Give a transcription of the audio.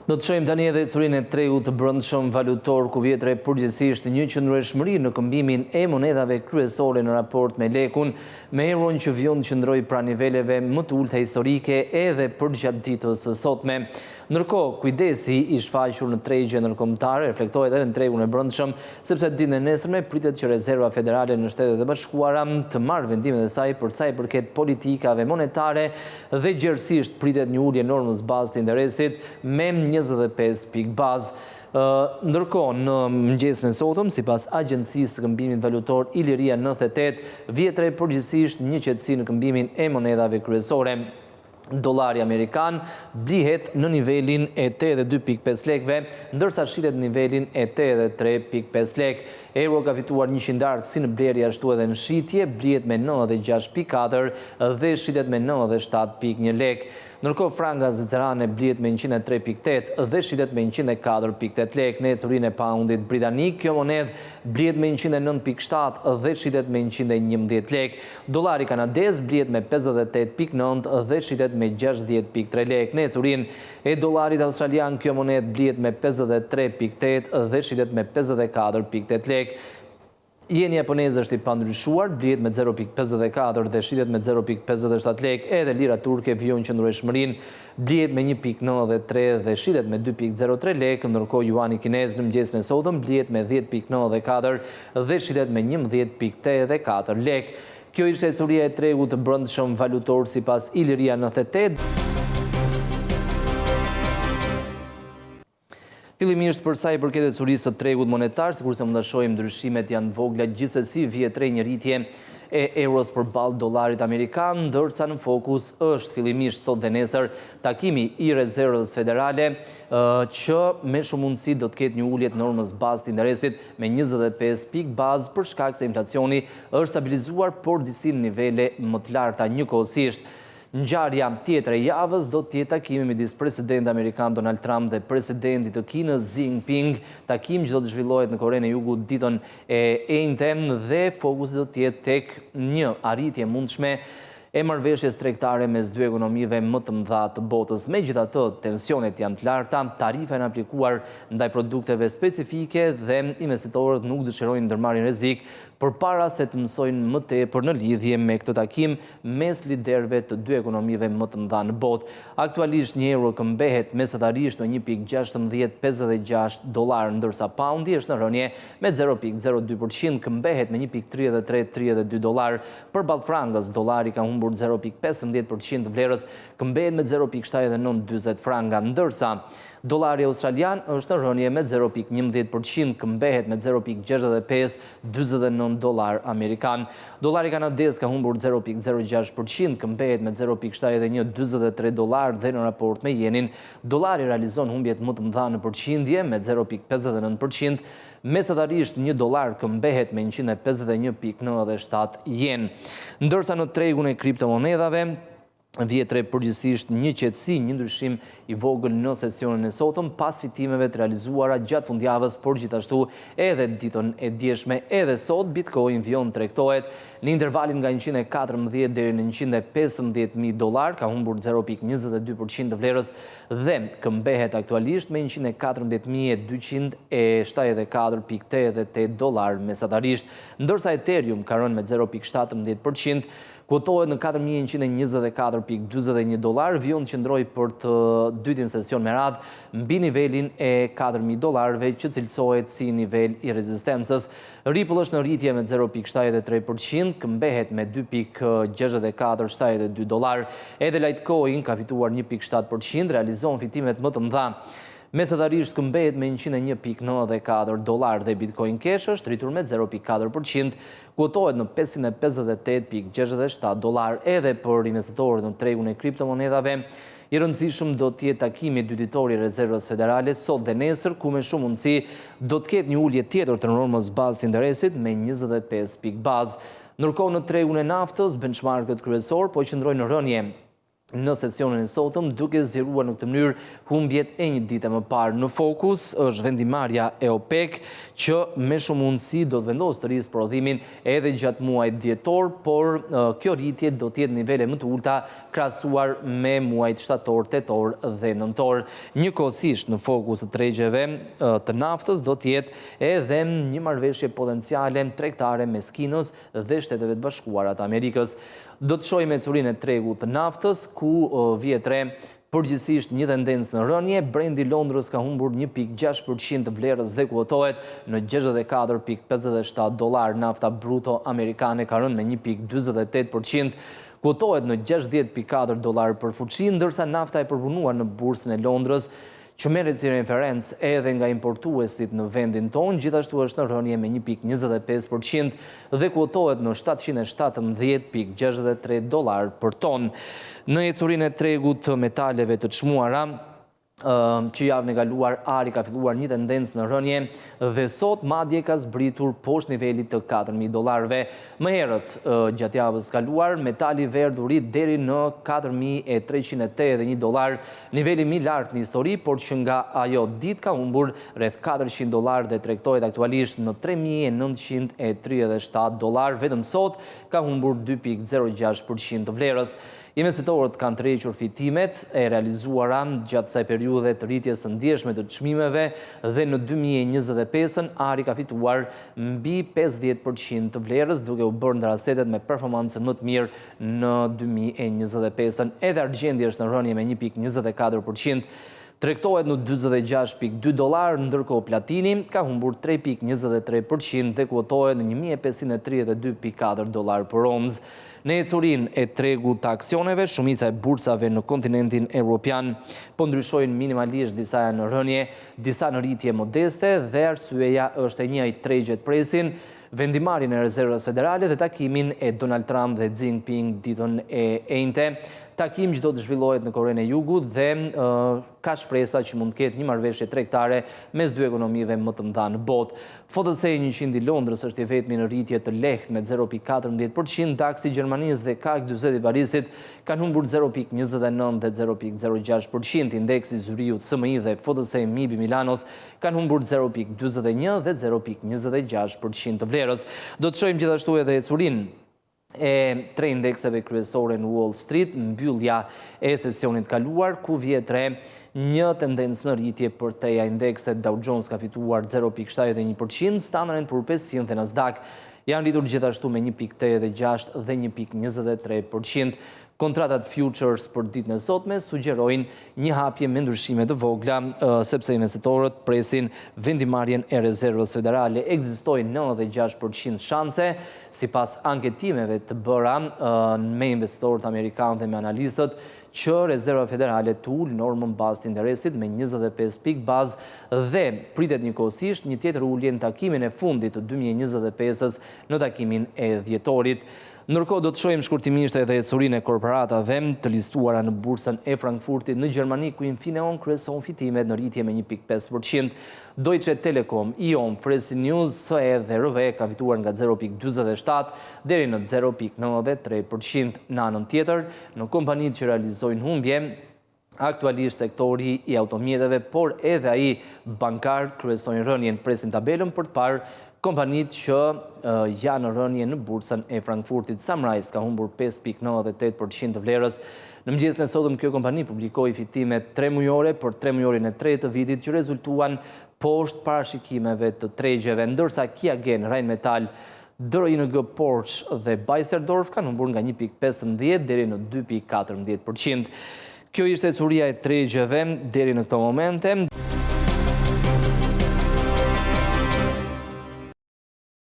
Do të shohim tani edhe ecurinë e tregut të brendshëm valutor ku vjetre përgjithsisht një qëndrueshmëri në këmbimin e monedhave kryesore në raport me lekun, me euron që vjon të qëndrojë pranë niveleve më të ulta historike edhe përgjatë ditës së sotme. Ndërkohë, kujdesi i shfaqur në tregje ndërkombëtare reflektohet edhe në tregun e brendshëm, sepse ditën e nesërme pritet që Rezerva Federale në Shtetet e Bashkuara të marrë vendimet e saj për sa i përket politikave monetare dhe gjerësisht pritet një ulje normës bazë të interesit me 25 pikë bazë. Ndërkohë, në mëngjesin e sotëm, sipas Agjencisë së Këmbimit Valutor Iliria 98, vjetre përgjithsisht një qetësi në këmbimin e monedhave kryesore. Dollari amerikan blihet në nivelin e 82.5 lekëve, ndërsa shitet në nivelin e 83.5 lekë. Euro ka fituar 100 darkë si në blerje ashtu edhe në shitje, blihet me 96.4 dhe shitet me 97.1 lekë. Ndërkohë franga zvicerane blihet me 103.8 dhe shitet me 104.8 lekë. Në ecurinë e poundit britanik, kjo monedhë blihet me 109.7 dhe shitet me 111 lekë. Dollari kanadez blihet me 58.9 dhe shitet me 60.3 lekë. Në ecurinë e dollarit australian, kjo monedhë blihet me 53.8 dhe shitet me 54.8 lekë. Jeni japoneze është i pandryshuar, blihet me 0.54 dhe shitet me 0.57 lekë, edhe lira turke vjon qëndrueshmërinë, blihet me 1.93 dhe shitet me 2.03 lekë, ndërkohë juani kinez në mëngjesin e sotëm blihet me 10.94 dhe shitet me 11.84 lekë. Kjo ishte ecuria e tregut të brendshëm valutor sipas Iliria 98. Fillimisht për sa i përket ecurisë së tregut monetar, sikurse mund ta shohim ndryshimet janë vogla gjithsesi, vjetre një rritje e euros përballë dollarit amerikan, ndërsa në fokus është fillimisht sot dhe nesër takimi i Rezervës Federale, që me shumë mundësi do të ketë një ulje të normës bazë të interesit me 25 pikë bazë për shkak se inflacioni është stabilizuar por disi në nivele më të larta njëkohësisht. Ngjarja tjetër e javës do të jetë takimi midis presidentit amerikan Donald Trump dhe presidentit të Kinës Xi Jinping, takim që do të zhvillohet në Korenë e Jugut ditën e enjte dhe fokusi do të jetë tek një arritje mundshme e marrëveshjes tregtare mes dy ekonomive më të mëdha të botës. Megjithatë, tensionet janë të larta, tarifa janë aplikuar ndaj produkteve specifike dhe investitorët nuk dëshirojnë ndërmarrjen rrezik përpara se të mësojnë më tepër në lidhje me këtë takim mes liderëve të dy ekonomive më të mëdha në botë. Aktualisht një euro këmbehet mesatarisht në 1.1656 dollar, ndërsa poundi është në rënje me 0.02%, këmbehet me 1.3332 dollar. Përballë frangës, dollari ka humbur 0.15% vlerës, këmbehet me 0.7940 franga, ndërsa dollari australian është në rënje me 0.11%, këmbehet me 0.6529 dollar amerikan. Dollari kanadez ka humbur 0.06%, këmbehet me 0.7123 dollar dhe në raport me jenin, dollari realizon humbjet më të mëdha në përqindje me 0.59%, mesatarisht një dollar këmbehet me 151.97 yen. Ndërsa në tregun e kriptomonedhave, vjetre përgjithsisht një qetësi, një ndryshim i vogël në sesionin e sotëm pas fitimeve të realizuara gjatë fundjavës, por gjithashtu edhe ditën e djeshme. Edhe sot Bitcoin vjon tregtohet në intervalin nga 114 deri në 115.000 dollar, ka humbur 0.22% të vlerës dhe këmbehet aktualisht me 114.274.88 dollar mesatarisht, ndërsa Ethereum ka rënë me 0.17%, kuotohet në 4.124.41 dollar, vjon qëndroi për të dytin sesion me radhë mbi nivelin e 4.000 dollarëve që cilësohet si nivel i rezistencës. Ripple është në rritje me 0.73%, këmbehet me 2.6472 dollar. Edhe Litecoin ka fituar 1.7%, realizon fitimet më të mëdha. Mesatarisht këmbehet me 101.94 dollar dhe Bitcoin Cash është rritur me 0.4%, kuotohet në 558.67 dollar. Edhe për investitorët në tregun e kriptomonedhave, i rëndësishëm do të jetë takimi dyditor i Rezervës Federale sot dhe nesër, ku me shumë mundësi do të ketë një ulje tjetër të normës bazë të interesit me 25 pikë bazë. Ndërkohë në tregun e naftës, benchmarkët kryesor po qëndrojnë në rënje. në sesionin e sotëm, duke zgjeruar në këtë mënyrë humbjet e një dite më parë. Në fokus është vendimarrja e OPEC, që me shumë mundësi do të vendosë të rrisë prodhimin edhe gjatë muajit dhjetor, por kjo rritje do të jetë nivele më të ulta krahasuar me muajt shtator, tetor dhe nëntor. Njëkohësisht në fokus të tregjeve të naftës do të jetë edhe një marrëveshje potenciale tregtare mes Kinës dhe Shteteve të Bashkuara të Amerikës. Do të shohim ecurinë e tregut të naftës, ku vjet re përgjithsisht një tendencë në rënje. Brendi Londrës ka humbur 1,6% të vlerës dhe kuotohet në $64.57. Nafta bruto amerikane ka rënë me 1,48%. Kuotohet në $60.4 për fuqi, ndërsa nafta e përpunuar në bursën e Londrës, që merret si referencë edhe nga importuesit në vendin tonë, gjithashtu është në rënje me 1,25% dhe kuotohet në $717.63 për ton. Në ecurinë e tregut të metaleve të çmuara, që javën e kaluar ari ka filluar një tendencë në rënje dhe sot madje ka zbritur poshtë nivelit të $4.000. Më herët gjatë javës kaluar metali verdh u rit deri në $4.381, niveli më i lartë në histori, por që nga ajo ditë ka humbur rreth $400 dhe tregtohet aktualisht në $3.937. Vetëm sot ka humbur 2,06% të vlerës. Investitorët kanë tërhequr fitimet e realizuara gjatë kësaj periudhe të rritjes së ndjeshme të çmimeve dhe në 2025 ari ka fituar mbi 50% të vlerës, duke u bërë ndër asetet me performancën më të mirë në 2025. Edhe argjendi është në rënje me 1,24%. Tregtohet në $46.2, ndërkohë platini ka humbur 3,23% dhe kuotohet në $1,532.4 për onzë. Në ecurinë e tregut të aksioneve, shumica e bursave në kontinentin evropian po ndryshojnë minimalisht, disa janë në rënje, disa në rritje modeste dhe arsyeja është e njëjtë. Tregjet presin vendimarrjen e rezervës federale dhe takimin e Donald Trump dhe Xi Jinping ditën e njëjtë. Takim që do të zhvillohet në Korenë e Jugut dhe ka shpresa që mund të ketë një marrëveshje tregtare mes dy ekonomive më të mëdha në botë. FTSE 100 i Londrës është i vetmi në rritje të lehtë me 0,14%, DAX i Gjermanisë dhe CAC 40 i Parisit kanë humbur 0,29 dhe 0,06%. Indeksi Zuriut SMI dhe FTSE MIB i Milanos kanë humbur 0,41 dhe 0,26% të vlerës. Do të shohim gjithashtu edhe ecurinë e tre indekseve kryesore në Wall Street, mbyllja e sesionit kaluar, ku vjet re një tendencë në rritje për teja indekset. Dow Jones ka fituar 0,71%, Standard & Poor's 500 dhe Nasdaq janë rritur gjithashtu me 1,86 dhe 1,23%. Kontratat futures për ditën e sotme sugjerojnë një hapje me ndryshime të vogla, sepse investitorët presin vendimarrjen e rezervës federale. Ekzistojnë 96% shanse, sipas anketimeve të bëra me investitorët amerikanë dhe me analistët, që rezerva federale të ulë normën bazë të interesit me 25 pikë bazë dhe pritet njëkohësisht një tjetër ulje në takimin e fundit të 2025-s në takimin e dhjetorit. Ndërkohë do të shohim shkurtimisht edhe ecurinë e korporatave të listuara në bursën e Frankfurtit në Gjermani, ku Infineon kryeson fitimet në rritje me 1,5%. Deutsche Telekom, ION, Fresenius dhe RWE ka fituar nga 0,47 deri në 0,93%. Në anën tjetër, në kompanitë që realizojnë humbje, aktualisht sektori i automjeteve, por edhe ai bankar kryesojnë rënjen. Presim tabelën për të parë kompanitë që janë në rënje në bursën e Frankfurtit. Sunrise ka humbur 5,98% të vlerës. Në mëngjesin e sotëm kjo kompani publikoi fitimet 3 mujore për 3 mujorin e tretë të vitit, që rezultuan poshtë parashikimeve të tregjeve, ndërsa Kiagen, Rheinmetall, DRING, Porsche dhe Beisserdorf kanë humbur nga 1,15 deri në 2,14%. Kjo ishte ecuria e tregjeve deri në këto momente.